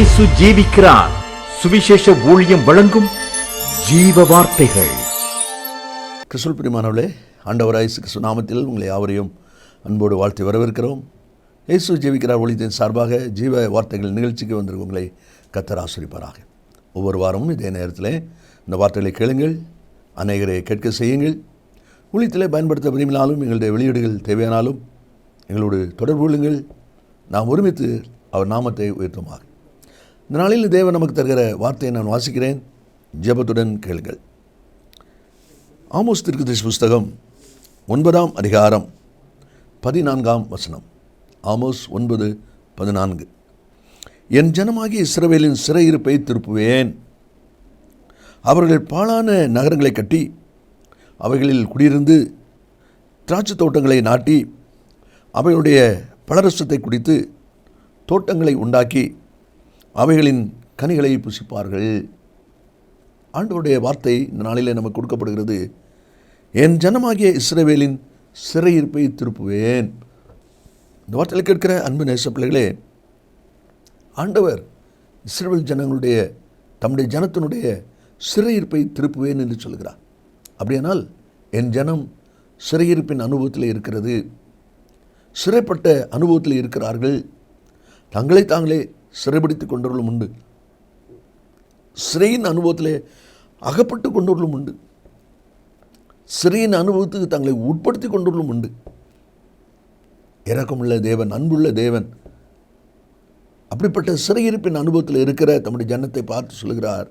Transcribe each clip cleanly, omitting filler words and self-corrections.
இயேசு ஜீவிக்கிறார். சுவிசேஷ ஊழியம் வழங்கும் ஜீவ வார்த்தைகள். கிறிஸ்துவுக்குள் பிரியமானவர்களே, ஆண்டவராகிய இயேசு கிறிஸ்து நாமத்தில் உங்களை யாவரையும் அன்போடு வாழ்த்தி வரவேற்கிறோம். இயேசு ஜீவிக்கிறார் ஊழியத்தின் சார்பாக ஜீவ வார்த்தைகள் நிகழ்ச்சிக்கு வந்திருக்கும் உங்களை கர்த்தர் ஆசீர்வதிப்பாராக. ஒவ்வொரு வாரமும் இதே நேரத்தில் இந்த வார்த்தைகளை கேளுங்கள், அநேகரை கேட்க செய்யுங்கள். ஊழியத்திலே பயன்படுத்த விரும்பினாலும் எங்களுடைய வெளியீடுகள் தேவையானாலும் எங்களோடு தொடர்பு கொள்ளுங்கள். நாம் ஒருமித்து அவர் நாமத்தை உயர்த்துமாக. இந்த நாளில் தேவன் நமக்கு தருகிற வார்த்தையை நான் வாசிக்கிறேன், ஜெபத்துடன் கேளுங்கள். ஆமோஸ் தீர்க்கதரிசி புஸ்தகம் 9ஆம் அதிகாரம் 14ஆம் வசனம். ஆமோஸ் 9:14. என் ஜனமாகிய இஸ்ரவேலின் சிறையிருப்பை திருப்புவேன். அவர்கள் பாழான நகரங்களை கட்டி அவைகளில் குடியிருந்து திராட்சை தோட்டங்களை நாட்டி அவைகளுடைய பழரசத்தை குடித்து தோட்டங்களை உண்டாக்கி அவைகளின் கனிகளை புசிப்பார்கள். ஆண்டவருடைய வார்த்தை இந்த நாளிலே நமக்கு கொடுக்கப்படுகிறது. என் ஜனமாகிய இஸ்ரவேலின் சிறையிருப்பை திருப்புவேன். இந்த வார்த்தையில் கேட்கிற அன்பு நேச பிள்ளைகளே, ஆண்டவர் இஸ்ரவேல் ஜனங்களுடைய தம்முடைய ஜனத்தினுடைய சிறையிருப்பை திருப்புவேன் என்று சொல்கிறார். அப்படியானால் என் ஜனம் சிறையிருப்பின் அனுபவத்தில் இருக்கிறது, சிறைப்பட்ட அனுபவத்தில் இருக்கிறார்கள். தங்களை தாங்களே சிறைப்படுத்தி கொண்டவர்களும் உண்டு, சிறையின் அனுபவத்திலே அகப்பட்டு கொண்டவர்களும் உண்டு, சிறையின் அனுபவத்துக்கு தங்களை உட்படுத்தி கொண்டவர்களும் உண்டு. இரக்கமுள்ள தேவன், அன்புள்ள தேவன் அப்படிப்பட்ட சிறையிருப்பின் அனுபவத்தில் இருக்கிற தம்முடைய ஜனத்தை பார்த்து சொல்கிறார்,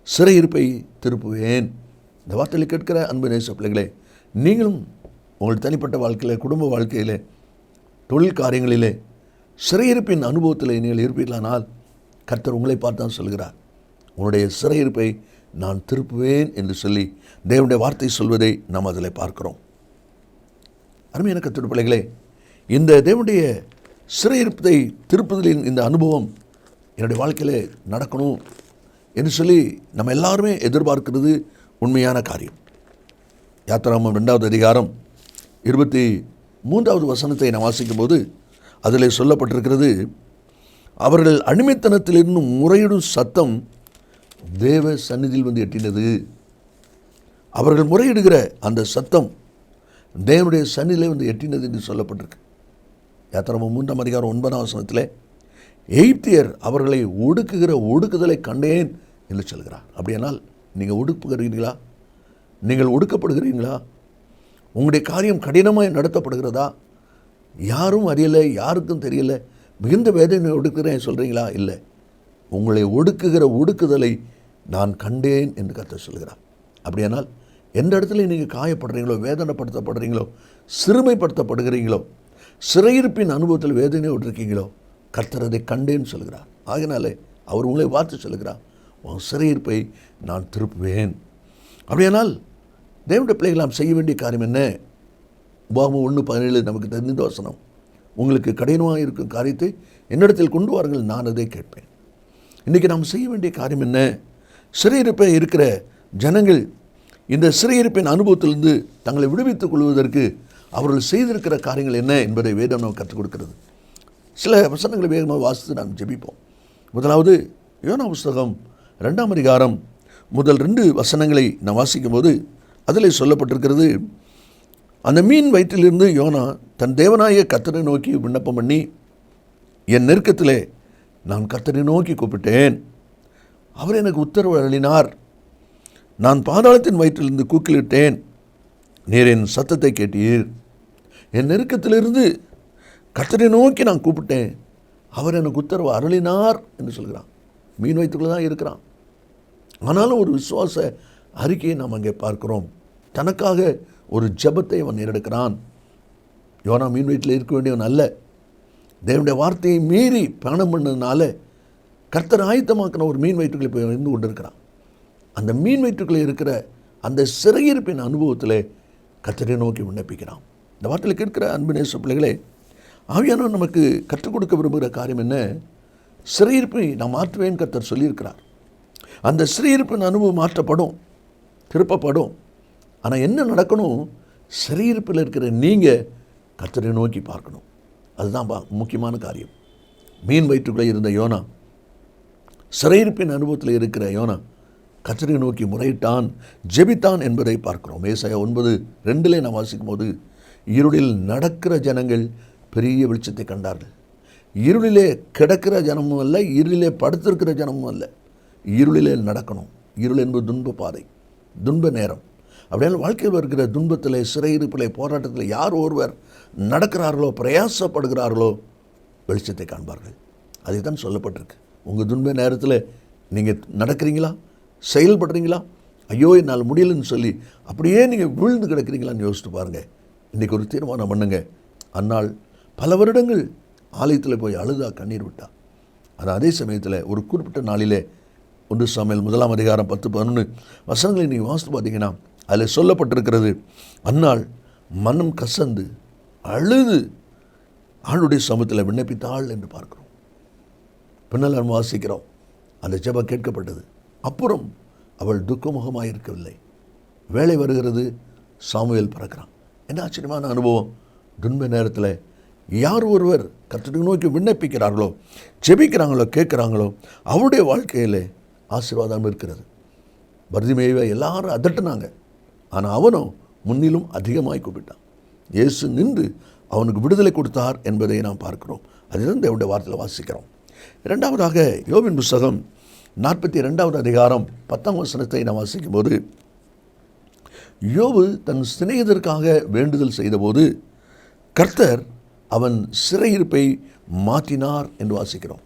சிறையிருப்பை திருப்புவேன். இந்த வார்த்தையில் கேட்கிற அன்பு நேச பிள்ளைகளே, நீங்களும் உங்கள் தனிப்பட்ட வாழ்க்கையில், குடும்ப வாழ்க்கையிலே, தொழில் காரியங்களிலே சிறையிருப்பின் அனுபவத்தில் நீங்கள் இருப்பீர்களானால் கர்த்தர் உங்களை பார்த்து தான் சொல்கிறார், உன்னுடைய சிறையிருப்பை நான் திருப்புவேன் என்று சொல்லி தேவனுடைய வார்த்தை சொல்வதை நாம் அதில் பார்க்கிறோம். அருமையான கர்த்தருடைய பிள்ளைகளே, இந்த தேவனுடைய சிறையிருப்பை திருப்புதலின் இந்த அனுபவம் என்னுடைய வாழ்க்கையில் நடக்கணும் என்று சொல்லி நம்ம எல்லாருமே எதிர்பார்க்கிறது உண்மையான காரியம். யாத்திராகமம் 2ஆவது அதிகாரம் 23வது வசனத்தை நாம் வாசிக்கும்போது அதில் சொல்லப்பட்டிருக்கிறது, அவர்கள் அடிமைத்தனத்திலிருந்து முறையிடும் சத்தம் தேவ சந்நிதியில் வந்து எட்டினது. அவர்கள் முறையிடுகிற அந்த சத்தம் தேவனுடைய சந்நிதியிலே வந்து எட்டினது என்று சொல்லப்பட்டிருக்கு. யாத்திராகமம் 3ஆம் அதிகாரம் 9ஆம் வசனத்தில் எகிப்தியர் அவர்களை ஒடுக்குகிற ஒடுக்குதலை கண்டேன் என்று சொல்கிறார். அப்படியானால் நீங்கள் ஒடுக்குகிறீர்களா? நீங்கள் ஒடுக்கப்படுகிறீர்களா? உங்களுடைய காரியம் கடினமாக நடத்தப்படுகிறதா? யாரும் அறியலை, யாருக்கும் தெரியலை, மிகுந்த வேதனை ஒடுக்குகிறேன் சொல்கிறீங்களா? இல்லை, உங்களை ஒடுக்குகிற ஒடுக்குதலை நான் கண்டேன் என்று கர்த்தர் சொல்கிறார். அப்படியானால் எந்த இடத்துல நீங்கள் காயப்படுறீங்களோ, வேதனைப்படுத்தப்படுறீங்களோ, சிறுமைப்படுத்தப்படுகிறீங்களோ, சிறையிருப்பின் அனுபவத்தில் வேதனை விட்டுருக்கீங்களோ, கர்த்தர் அதை கண்டேன்னு சொல்கிறார். ஆகினாலே அவர் உங்களை பார்த்து சொல்கிறார், உன் சிறையிருப்பை நான் திருப்புவேன். அப்படியானால் தேவனுடைய பிள்ளைகள் நாம் செய்ய வேண்டிய காரியம் என்ன? உபாகமம் 1:17 நமக்கு தெரிந்த வசனம், உங்களுக்கு கடினமாக இருக்கும் காரியத்தை என்னிடத்தில் கொண்டு வாருங்கள், நான் அதை கேட்பேன். இன்றைக்கி நாம் செய்ய வேண்டிய காரியம் என்ன? சிறையிருப்பை இருக்கிற ஜனங்கள் இந்த சிறையிருப்பின் அனுபவத்திலிருந்து தங்களை விடுவித்துக் கொள்வதற்கு அவர்கள் செய்திருக்கிற காரியங்கள் என்ன என்பதை வேதம் நமக்கு கற்றுக் கொடுக்கிறது. சில வசனங்களை வேகமாக வாசித்து நாம் ஜெபிப்போம். முதலாவது யோனா புஸ்தகம் 2ஆம் அதிகாரம் முதல் 2 வசனங்களை நாம் வாசிக்கும்போது அதில் சொல்லப்பட்டிருக்கிறது, அந்த மீன் வயிற்றிலிருந்து யோனா தன் தேவனாய கர்த்தரை நோக்கி விண்ணப்பம் பண்ணி, என் நெருக்கத்திலே நான் கர்த்தரை நோக்கி கூப்பிட்டேன், அவர் எனக்கு உத்தரவு அருளினார். நான் பாதாளத்தின் வயிற்றிலிருந்து கூக்கிலிட்டேன், நீர் என் சத்தத்தை கேட்டீர். என் நெருக்கத்திலிருந்து கர்த்தரை நோக்கி நான் கூப்பிட்டேன், அவர் எனக்கு உத்தரவு அருளினார் என்று சொல்கிறான். மீன் வயிற்றுக்குள்ளே தான் இருக்கிறான். ஆனாலும் ஒரு விசுவாச அறிக்கையை நாம் அங்கே பார்க்கிறோம். தனக்காக ஒரு ஜெபத்தை அவன் ஏறெடுக்கிறான். யோனா மீன் வயிற்றில் இருக்க வேண்டியவன் அல்ல. தேவனுடைய வார்த்தையை மீறி பயணம் பண்ணதுனால கர்த்தர் ஆயத்தமாக்கின ஒரு மீன் வயிற்றுக்குள்ளே போய் இருந்து கொண்டிருக்கிறான். அந்த மீன் வயிற்றுக்குள்ளே இருக்கிற அந்த சிறையிருப்பின் அனுபவத்தில் கர்த்தரை நோக்கி விண்ணப்பிக்கிறான். இந்த வார்த்தையில் கேட்கிற அன்பு நேச பிள்ளைகளே, ஆவியானவர் நமக்கு கற்றுக் கொடுக்க விரும்புகிற காரியம் என்ன? சிறையிருப்பை நாம் மாற்றுவேன் கர்த்தர் சொல்லியிருக்கிறார். அந்த சிறையிருப்பின் அனுபவம் மாற்றப்படும், திருப்பப்படும். ஆனால் என்ன நடக்கணும்? சிறையிருப்பில் இருக்கிற நீங்கள் கர்த்தரை நோக்கி பார்க்கணும். அதுதான் முக்கியமான காரியம். மீன் வயிற்றுக்குள்ளே இருந்த யோனா, சிறையிருப்பின் அனுபவத்தில் இருக்கிற யோனா கர்த்தரை நோக்கி முறையிட்டான், ஜெபித்தான் என்பதை பார்க்கிறோம். ஏசாயா 9:2 நாம் வாசிக்கும் போது, இருளில் நடக்கிற ஜனங்கள் பெரிய வெளிச்சத்தை கண்டார்கள். இருளிலே கிடக்கிற ஜனமும் அல்ல, இருளிலே படுத்திருக்கிற ஜனமும் அல்ல, இருளிலே நடக்கணும். இருள் என்பது துன்ப பாதை, துன்ப நேரம். அப்படியே வாழ்க்கையில் இருக்கிற துன்பத்தில், சிறையிருப்பிலே, போராட்டத்தில் யார் ஒருவர் நடக்கிறார்களோ, பிரயாசப்படுகிறார்களோ வெளிச்சத்தை காண்பார்கள். அதை தான் சொல்லப்பட்டிருக்கு. உங்கள் துன்ப நேரத்தில் நீங்கள் நடக்கிறீங்களா, செயல்படுறீங்களா? ஐயோ என்னால் முடியலன்னு சொல்லி அப்படியே நீங்கள் விழுந்து கிடக்கிறீங்களான்னு யோசித்து பாருங்கள். இன்றைக்கி ஒரு தீர்மானம் பண்ணுங்க. அந்நாள் பல வருடங்கள் ஆலயத்தில் போய் அழுதா, கண்ணீர் விட்டா. ஆனால் அதே சமயத்தில் ஒரு குறிப்பிட்ட நாளிலே 1 சாமுவேல் 1 10-11 நீங்கள் வாசித்து பார்த்தீங்கன்னா அதில் சொல்லப்பட்டிருக்கிறது, அந்நாள் மனம் கசந்து அழுது ஆளுடைய சமூகத்தில் விண்ணப்பித்தாள் என்று பார்க்கிறோம். பின்னால் நாம் வாசிக்கிறோம், அந்த ஜெபம் கேட்கப்பட்டது. அப்புறம் அவள் துக்கமுகமாக இருக்கவில்லை. வேலை வருகிறது, சாமுவேல் பிறக்கிறான். என்ன ஆச்சரியமான அனுபவம்! துன்ப நேரத்தில் யார் ஒருவர் கர்த்தரை நோக்கி விண்ணப்பிக்கிறார்களோ, ஜெபிக்கிறாங்களோ, கேட்குறாங்களோ, அவருடைய வாழ்க்கையில் ஆசீர்வாதம் இருக்கிறது. பர்திமேயுவை எல்லாரும் அதட்டினாங்க, ஆனால் அவனும் முன்னிலும் அதிகமாய் கூப்பிட்டான். இயேசு நின்று அவனுக்கு விடுதலை கொடுத்தார் என்பதை நாம் பார்க்கிறோம். அதுதான் தேவனுடைய வார்த்தையில் வாசிக்கிறோம். இரண்டாவதாக யோபின் புஸ்தகம் 42வது அதிகாரம் 10ஆம் வசனத்தை நாம் வாசிக்கும் போது, யோபு தன் சிநேகிதருக்காக வேண்டுதல் செய்தபோது கர்த்தர் அவன் சிறையிருப்பை மாற்றினார் என்று வாசிக்கிறோம்.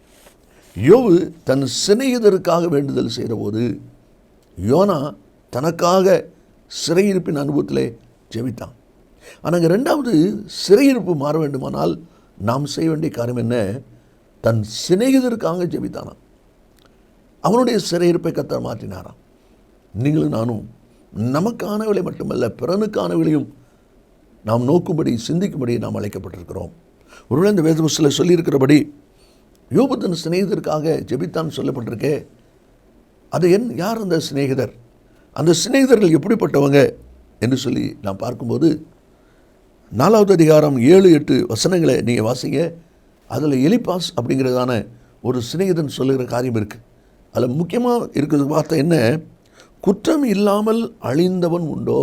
யோபு தன் சிநேகிதருக்காக வேண்டுதல் செய்தபோது யோனா தனக்காக சிறையிருப்பின் அனுபவத்திலே ஜெபித்தான். ஆனால் ரெண்டாவது சிறையிருப்பு மாற வேண்டுமானால் நாம் செய்ய வேண்டிய காரியம் என்ன? தன் சிநேகிதருக்காக ஜெபித்தானாம். அவனுடைய சிறையிருப்பை கர்த்தர் மாற்றினாராம். நீங்களும் நானும் நமக்கானவளை மட்டுமல்ல, பிறனுக்கானவளையும் நாம் நோக்கும்படி, சிந்திக்கும்படி நாம் அழைக்கப்பட்டிருக்கிறோம். ஒருவேளை இந்த வேத புஸ்தகத்தில் சொல்லியிருக்கிறபடி யோபு தன் சிநேகிதருக்காக ஜெபித்தான் சொல்லப்பட்டிருக்கே, அது யார் அந்த சிநேகிதர்? அந்த சிநேகிதர்கள் எப்படிப்பட்டவங்க என்று சொல்லி நாம் பார்க்கும்போது 4வது அதிகாரம் 7-8 வசனங்களை நீங்கள் வாசிங்க. அதில் எலிப்பாஸ் அப்படிங்கிறதான ஒரு சிநேகிதன் சொல்லுகிற காரியம் இருக்குது. அதில் முக்கியமாக இருக்கிற வார்த்தை என்ன? குற்றம் இல்லாமல் அழிந்தவன் உண்டோ?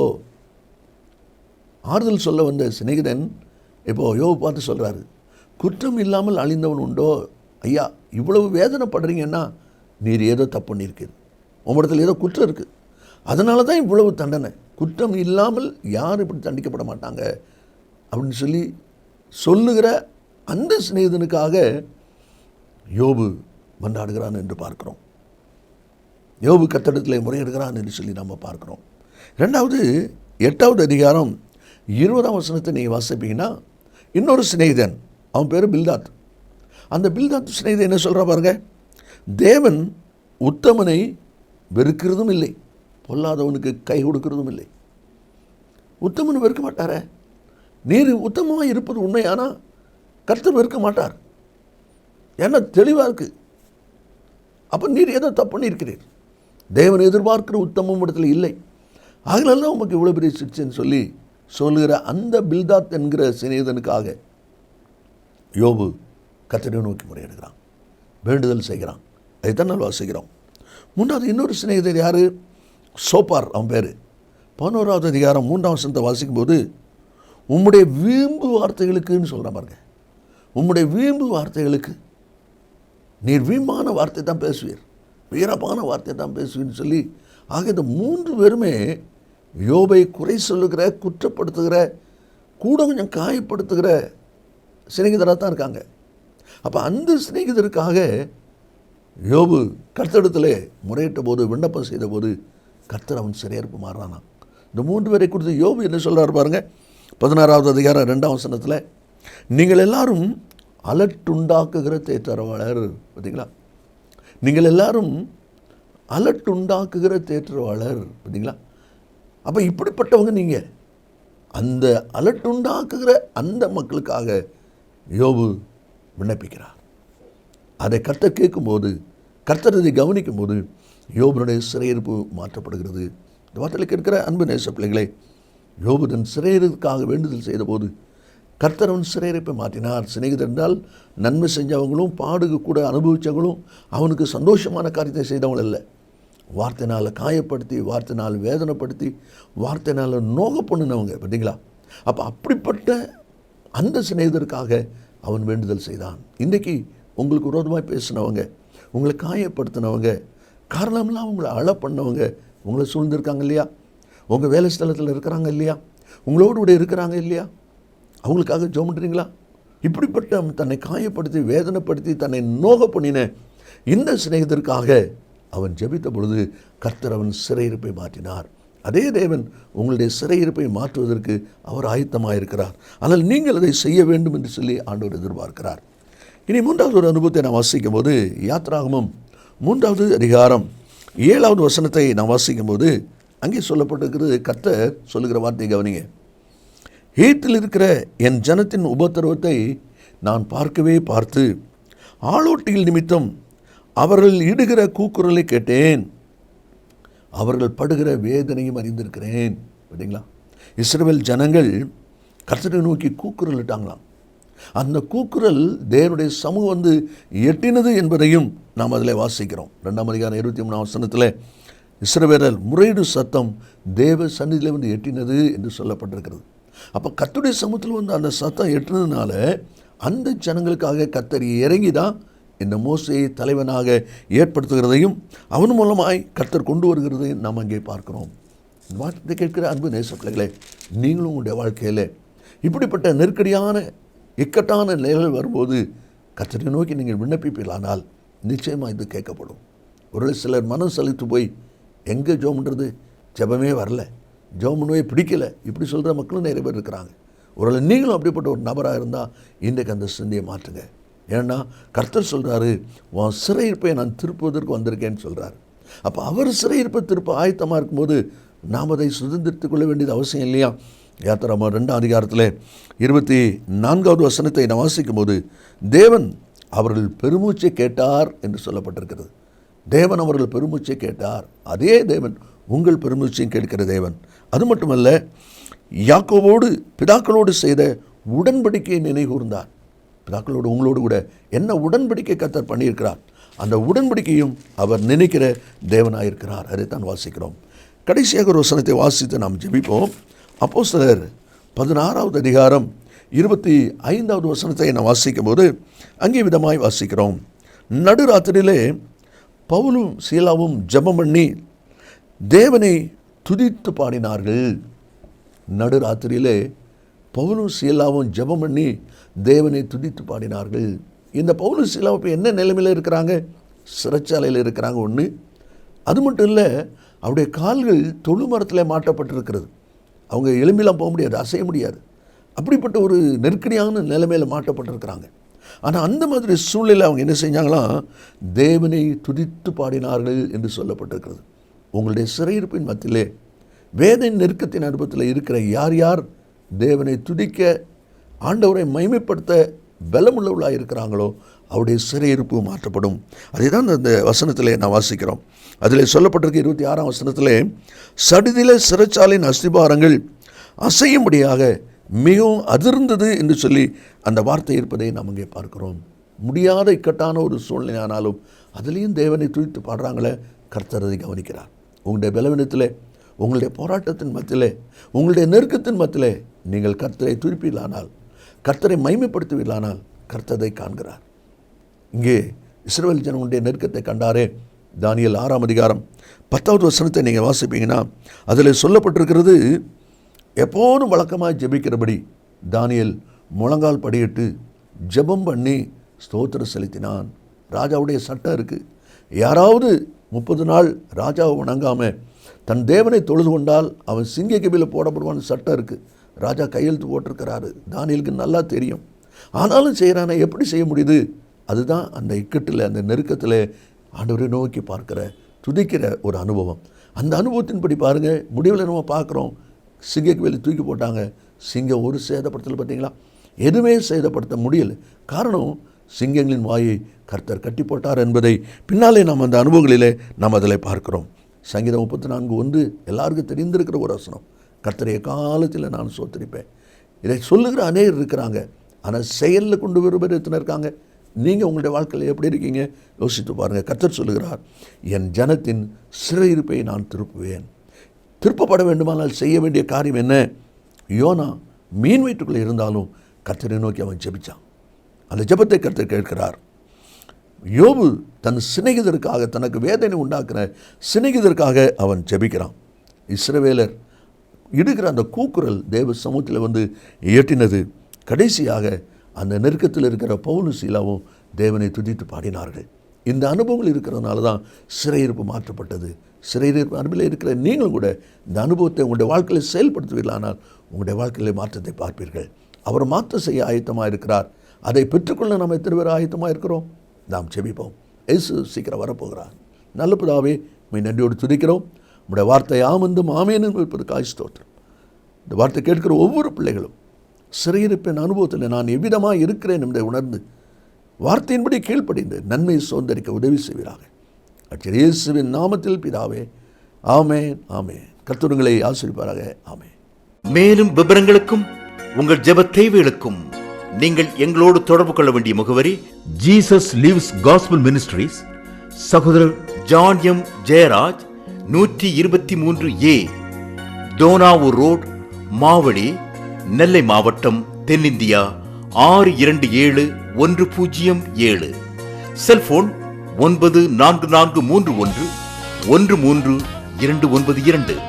ஆறுதல் சொல்ல வந்த சிநேகிதன் இப்போது யோபு பார்த்து சொல்கிறாரு, குற்றம் இல்லாமல் அழிந்தவன் உண்டோ? ஐயா, இவ்வளவு வேதனைப்படுறீங்கன்னா நீர் ஏதோ தப்பு பண்ணியிருக்கீர், உங்களிடத்தில் ஏதோ குற்றம் இருக்குது, அதனால தான் இவ்வளவு தண்டனை. குற்றம் இல்லாமல் யாரும் இப்படி தண்டிக்கப்பட மாட்டாங்க அப்படின்னு சொல்லி சொல்லுகிற அந்த சிநேகிதனுக்காக யோபு மன்றாடுகிறான் என்று பார்க்கிறோம். யோபு கர்த்தரிடத்தில் முறையிடுகிறான் என்று சொல்லி நம்ம பார்க்கிறோம். ரெண்டாவது 8வது அதிகாரம் 20ஆம் வசனத்தை நீங்கள் வாசிப்பீங்கன்னா, இன்னொரு சிநேகிதன், அவன் பேர் பில்தாத். அந்த பில்தாத் சிநேகிதன் என்ன சொல்கிறா பாருங்க, தேவன் உத்தமனை வெறுக்கிறதும் இல்லை, பொல்லாதவனுக்கு கை கொடுக்கிறதும் இல்லை. உத்தமனை வெறுக்க மாட்டாரே. நீர் உத்தமமாக இருப்பது உண்மையானா கர்த்தர் வெறுக்க மாட்டார். ஏன்னா தெளிவாக இருக்குது. அப்போ நீர் ஏதோ தப்பு பண்ணியிருக்கிறீர், தேவன் எதிர்பார்க்கிற உத்தமம் இடத்துல இல்லை, அதனால தான் உங்களுக்கு இவ்வளோ பெரிய சிக்ஷைன்னு சொல்லி சொல்லுகிற அந்த பில்தாத் என்கிற சிநேகிதனுக்காக யோபு கர்த்தரை நோக்கி முறையிடுகிறான், வேண்டுதல் செய்கிறான். அதைத்தான் நான் வாசிக்கிறோம். 3வது இன்னொரு சிநேகிதர் யார்? சோப்பார், அவன் பேர். 11வது அதிகாரம் 3ஆம் வசனத்தை வாசிக்கும்போது, உம்முடைய வீம்பு வார்த்தைகளுக்குன்னு சொல்கிறான் பாருங்க. உம்முடைய வீம்பு வார்த்தைகளுக்கு, நீர் வீம்பான வார்த்தை தான் பேசுவீர், வீரமான வார்த்தை தான் பேசுவீர்னு சொல்லி, ஆக இந்த 3 பேருமே யோபை குறை சொல்லுகிற, குற்றப்படுத்துகிற, கூட கொஞ்சம் காயப்படுத்துகிற சிநேகிதராக தான் இருக்காங்க. அப்போ அந்த சிநேகிதருக்காக யோபு கர்த்தரிடத்தில் முறையிட்ட போது, விண்ணப்பம் செய்த போது கர்த்தர் அவன் சிறையிருப்பு மாறானா. இந்த 3 பேரை குறித்து யோபு என்ன சொல்கிறார் பாருங்க. 16வது அதிகாரம் 2ஆம் வசனத்தில், நீங்கள் எல்லாரும் அலட்டுண்டாக்குகிற தேற்றரவாளர். பார்த்தீங்களா? நீங்கள் எல்லாரும் அலட்டுண்டாக்குகிற தேற்றரவாளர். பார்த்தீங்களா? அப்போ இப்படிப்பட்டவங்க நீங்கள். அந்த அலட்டுண்டாக்குகிற அந்த மக்களுக்காக யோபு விண்ணப்பிக்கிறார். அதை கர்த்தர் கேட்கும்போது, கர்த்தர் அதை கவனிக்கும் போது யோபுடைய சிறையிருப்பு மாற்றப்படுகிறது. இந்த வார்த்தையில் இருக்கிற அன்பு நேச பிள்ளைகளே, யோபு தன் சிறையிருக்காக வேண்டுதல் செய்தபோது கர்த்தர் அவன் சிறையிருப்பை மாற்றினார். சிநேகிதர் என்றால் நன்மை செஞ்சவங்களும் பாடுக்கு கூட அனுபவித்தவங்களும் அவனுக்கு சந்தோஷமான காரியத்தை செய்தவங்களும் இல்லை. வார்த்தைனால் காயப்படுத்தி, வார்த்தைனால் வேதனைப்படுத்தி, வார்த்தைனால் நோக பண்ணினவங்க பார்த்தீங்களா. அப்போ அப்படிப்பட்ட அந்த சிநேகிதருக்காக அவன் வேண்டுதல் செய்தான். இன்றைக்கி உங்களுக்கு விரோதமாக பேசினவங்க, உங்களை காயப்படுத்தினவங்க, காரணம்லாம் உங்களை அழ பண்ணவங்க உங்களை சூழ்ந்திருக்காங்க இல்லையா, உங்கள் வேலை ஸ்தலத்தில் இருக்கிறாங்க இல்லையா, உங்களோடு கூட இருக்கிறாங்க இல்லையா, அவங்களுக்காக ஜெபம் பண்ணுறீங்களா? இப்படிப்பட்ட தன்னை காயப்படுத்தி வேதனைப்படுத்தி தன்னை நோக பண்ணின இந்த சிநேகிதருக்காக அவன் ஜெபித்த பொழுது கர்த்தர் அவன் சிறையிருப்பை மாற்றினார். அதே தேவன் உங்களுடைய சிறையிருப்பை மாற்றுவதற்கு அவர் ஆயத்தமாக இருக்கிறார். ஆனால் நீங்கள் அதை செய்ய வேண்டும் என்று சொல்லி ஆண்டவர் எதிர்பார்க்கிறார். இனி மூன்றாவது ஒரு அனுபவத்தை நாம் வாசிக்கும் போது, யாத்ராகமம் 3வது அதிகாரம் 7வது வசனத்தை நாம் வாசிக்கும் போது அங்கே சொல்லப்பட்டிருக்கிறது. கர்த்தர் சொல்லுகிற வார்த்தை கவனிங்க. ஏத்தில் இருக்கிற என் ஜனத்தின் உபத்திரவத்தை நான் பார்க்கவே பார்த்து ஆளோட்டிகள் நிமித்தம் அவர்கள் இடுகிற கூக்குரலை கேட்டேன், அவர்கள் படுகிற வேதனையும் அறிந்திருக்கிறேன். அப்படிங்களா, இஸ்ரவேல் ஜனங்கள் கர்த்தரை நோக்கி கூக்குரல் இட்டாங்களாம். அந்த கூக்குரல் தேவனுடைய சமூகம் எட்டினது என்பதையும் நாம் அதில் வாசிக்கிறோம். 2ஆம் அதிகாரம் 23ஆம் வசனத்தில் இஸ்ரவேலர் முறையீடு சத்தம் தேவ சந்நிதியில் எட்டினது என்று சொல்லப்பட்டிருக்கிறது. அப்போ கர்த்தருடைய சமூகத்தில் அந்த சத்தம் எட்டினதுனால அந்த ஜனங்களுக்காக கர்த்தர் இறங்கி தான் இந்த மோசேயை தலைவனாக ஏற்படுத்துகிறதையும் அவன் மூலமாய் கர்த்தர் கொண்டு வருகிறதையும் நாம் அங்கே பார்க்கிறோம். வார்த்தை கேட்கிற அன்பு நேச பிள்ளைகளே, நீங்களும் உங்களுடைய வாழ்க்கையில் இப்படிப்பட்ட நெருக்கடியான இக்கட்டான நிலைகள் வரும்போது கர்த்தரை நோக்கி நீங்கள் விண்ணப்பிப்பீர்களானால் நிச்சயமாக இது கேட்கப்படும். ஒரு சிலர் மனம் சலித்து போய் எங்கே ஜெபம் பண்ணுறது, ஜெபமே வரல, ஜெபம் பண்ணவே பிடிக்கலை, இப்படி சொல்கிற மக்களும் நிறைய பேர் இருக்கிறாங்க. ஒரு நீங்களும் அப்படிப்பட்ட ஒரு நபராக இருந்தால் இன்றைக்கு அந்த சிந்தையை மாற்றுங்க. ஏன்னா கர்த்தர் சொல்கிறாரு, உன் சிறையிருப்பை நான் திருப்புவதற்கு வந்திருக்கேன்னு சொல்கிறார். அப்போ அவர் சிறையிருப்பை திருப்ப ஆயத்தமாக இருக்கும்போது நாம் அதை சுதந்திரத்து கொள்ள வேண்டியது அவசியம் இல்லையா? யாத்திராகமம் 2ஆம் அதிகாரத்தில் 24வது வசனத்தை நான் வாசிக்கும் போது, தேவன் அவர்கள் பெருமூச்சை கேட்டார் என்று சொல்லப்பட்டிருக்கிறது. தேவன் அவர்கள் பெருமூச்சை கேட்டார். அதே தேவன் உங்கள் பெருமூச்சையும் கேட்கிற தேவன். அது மட்டுமல்ல, யாக்கோபோடு பிதாக்களோடு செய்த உடன்படிக்கையை நினைகூர்ந்தார். பிதாக்களோடு உங்களோடு கூட என்ன உடன்படிக்கை கர்த்தர் பண்ணியிருக்கிறார், அந்த உடன்படிக்கையும் அவர் நினைக்கிற தேவனாயிருக்கிறார். அதைத்தான் வாசிக்கிறோம். கடைசியாக ஒரு வசனத்தை வாசித்து நாம் ஜெபிப்போம். அப்போஸ்தலர் 16வது அதிகாரம் 25வது வசனத்தை நாம் வாசிக்கும் போது அங்கே விதமாய் வாசிக்கிறோம். நடுராத்திரியிலே பவுலும் சீலாவும் ஜெபம் பண்ணி தேவனை துதித்து பாடினார்கள். நடுராத்திரியிலே பவுலும் சீலாவும் ஜெபம் பண்ணி தேவனை துதித்து பாடினார்கள். இந்த பவுலும் சீலாவும் இப்போ என்ன நிலைமையில் இருக்கிறாங்க? சிறைச்சாலையில் இருக்கிறாங்க. ஒன்று அது மட்டும் இல்லை, அவருடைய கால்கள் தொழுமரத்தில் மாட்டப்பட்டிருக்கிறது. அவங்க எலும்பிலாம் போக முடியாது, அசைய முடியாது. அப்படிப்பட்ட ஒரு நெருக்கடியான நிலைமையில் மாட்டப்பட்டிருக்கிறாங்க. ஆனால் அந்த மாதிரி சூழ்நிலை அவங்க என்ன செஞ்சாங்களாம்? தேவனை துதித்து பாடினார்கள் என்று சொல்லப்பட்டிருக்கிறது. உங்களுடைய சிறையிருப்பின் மத்தியிலே வேத நெருக்கத்தின் அனுபவத்தில் இருக்கிற யார் யார் தேவனை துதிக்க ஆண்டவரை மகிமைப்படுத்த பலமுள்ளவர்களாக இருக்கிறாங்களோ அவருடைய சிறையிருப்பு மாற்றப்படும். அதை தான் அந்த வசனத்திலே நான் வாசிக்கிறோம். அதில் சொல்லப்பட்டிருக்க 26ஆம் வசனத்திலே, சடிதில சிறைச்சாலையின் அஸ்திபாரங்கள் அசையும்படியாக மிகவும் அதிர்ந்தது என்று சொல்லி அந்த வார்த்தை இருப்பதை நாம் அங்கே பார்க்கிறோம். முடியாத இக்கட்டான ஒரு சூழ்நிலை ஆனாலும் அதுலேயும் தேவனை துதித்து பாடுறாங்களே, கர்த்தர் அதை கவனிக்கிறார். உங்களுடைய பலவீனத்திலே, உங்களுடைய போராட்டத்தின் மத்தியிலே, உங்களுடைய நெருக்கத்தின் மத்தியிலே நீங்கள் கர்த்தரை துதிப்பீர்களானால், கர்த்தரை மகிமைப்படுத்துவீர்களானால் கர்த்தரை காண்கிறார். இங்கே இஸ்ரவேல் ஜனங்களுடைய நெருக்கத்தை கண்டாரே. தானியேல் 6ஆம் அதிகாரம் 10வது வசனத்தை நீங்கள் வாசிப்பீங்கன்னா அதில் சொல்லப்பட்டிருக்கிறது, எப்போதும் வழக்கமாக ஜெபிக்கிறபடி தானியேல் முழங்கால் படியிட்டு ஜெபம் பண்ணி ஸ்தோத்திரம் செலுத்தினான். ராஜாவுடைய சட்டம் இருக்குது, யாராவது 30 நாள் ராஜாவை வணங்காமல் தன் தேவனை தொழுது கொண்டால் அவன் சிங்க கபியில் போடப்படுவான்னு சட்டம் இருக்குது. ராஜா கையெழுத்து போட்டிருக்கிறாரு. தானியேலுக்கு நல்லா தெரியும். ஆனாலும் செய்கிறானே, எப்படி செய்ய முடியுது? அதுதான் அந்த இக்கட்டில், அந்த நெருக்கத்தில் ஆண்டவரை நோக்கி பார்க்கிற துதிக்கிற ஒரு அனுபவம். அந்த அனுபவத்தின்படி பாருங்கள், முடிவில் நம்ம பார்க்குறோம், சிங்கக்கு வெளியே தூக்கி போட்டாங்க. சிங்கம் ஒரு சேதப்படுத்தல் பார்த்தீங்களா? எதுவுமே சேதப்படுத்த முடியலை. காரணம், சிங்கங்களின் வாயை கர்த்தர் கட்டி போட்டார் என்பதை பின்னாலே நாம் அந்த அனுபவங்களிலே நாம் அதில் பார்க்கிறோம். சங்கீதம் 34:1 எல்லாருக்கும் தெரிந்திருக்கிற ஒரு வசனம், கர்த்தரை காலத்தில் நான் சோத்தரிப்பேன். இதை சொல்லுகிற அநேகர் இருக்கிறாங்க. ஆனால் செயலில் கொண்டு வருவது எத்தனை இருக்காங்க? நீங்கள் உங்களுடைய வாழ்க்கையில் எப்படி இருக்கீங்க யோசித்து பாருங்கள். கர்த்தர் சொல்லுகிறார், என் ஜனத்தின் சிறையிருப்பை நான் திருப்புவேன். திருப்பப்பட வேண்டுமானால் செய்ய வேண்டிய காரியம் என்ன? யோனா மீன் வயிற்றுக்குள்ளே இருந்தாலும் கர்த்தரை நோக்கி அவன் ஜெபிச்சான். அந்த ஜெபத்தை கர்த்தர் கேட்கிறார். யோபு தன் சிநேகிதருக்காக, தனக்கு வேதனை உண்டாக்குற சிநேகிதருக்காக அவன் ஜெபிக்கிறான். இஸ்ரவேலர் இடுகிற அந்த கூக்குரல் தேவ சமூகத்தில் வந்து எட்டினது. கடைசியாக அந்த நெருக்கத்தில் இருக்கிற பவுலும் சீலாவும் தேவனை துதித்து பாடினார்கள். இந்த அனுபவங்கள் இருக்கிறதுனால தான் சிறையிருப்பு மாற்றப்பட்டது. சிறையிருப்பு அனுபவில் இருக்கிற நீங்களும் கூட இந்த அனுபவத்தை உங்களுடைய வாழ்க்கையில் செயல்படுத்துவீர்களானால் உங்களுடைய வாழ்க்கையில் மாற்றத்தை பார்ப்பீர்கள். அவர் மாற்றம் செய்ய ஆயத்தமாக இருக்கிறார். அதை பெற்றுக்கொள்ள நாம் எத்தனை பேர் ஆயத்தமாக இருக்கிறோம்? நாம் செபிப்போம். இயேசு சீக்கிரம் வரப்போகிறார். நல்ல பிதாவே, நன்றியோடு துதிக்கிறோம். உங்களுடைய வார்த்தை ஆமென்றும் ஆமென் என்பதற்காக ஸ்தோத்திரம். இந்த வார்த்தை கேட்கிற ஒவ்வொரு பிள்ளைகளும் சிறையிருப்பின் அனுபவத்தில் நான் எவ்விதமாக இருக்கிறேன் என்பதை உணர்ந்து வார்த்தையின்படி கீழ்ப்படிந்து நன்மையை சுதந்தரிக்க உதவி செய்வீராக. இயேசுவின் நாமத்தில் பிதாவே, ஆமென் ஆமென். கர்த்தர் உங்களை ஆசீர்வதிப்பாராக. ஆமென். மேலும் விவரங்களுக்கும் உங்கள் ஜெப தேவைகளுக்கும் நீங்கள் எங்களோடு தொடர்பு கொள்ள வேண்டிய முகவரி: ஜீசஸ் லிவ்ஸ் காஸ்பல் மினிஸ்ட்ரீஸ், சகோதரர் John M Jeyaraj, 123A Dohnavur road, Mavadi, Nellai மாவட்டம், தென்னிந்தியா 627107. செல்போன் 9443113292.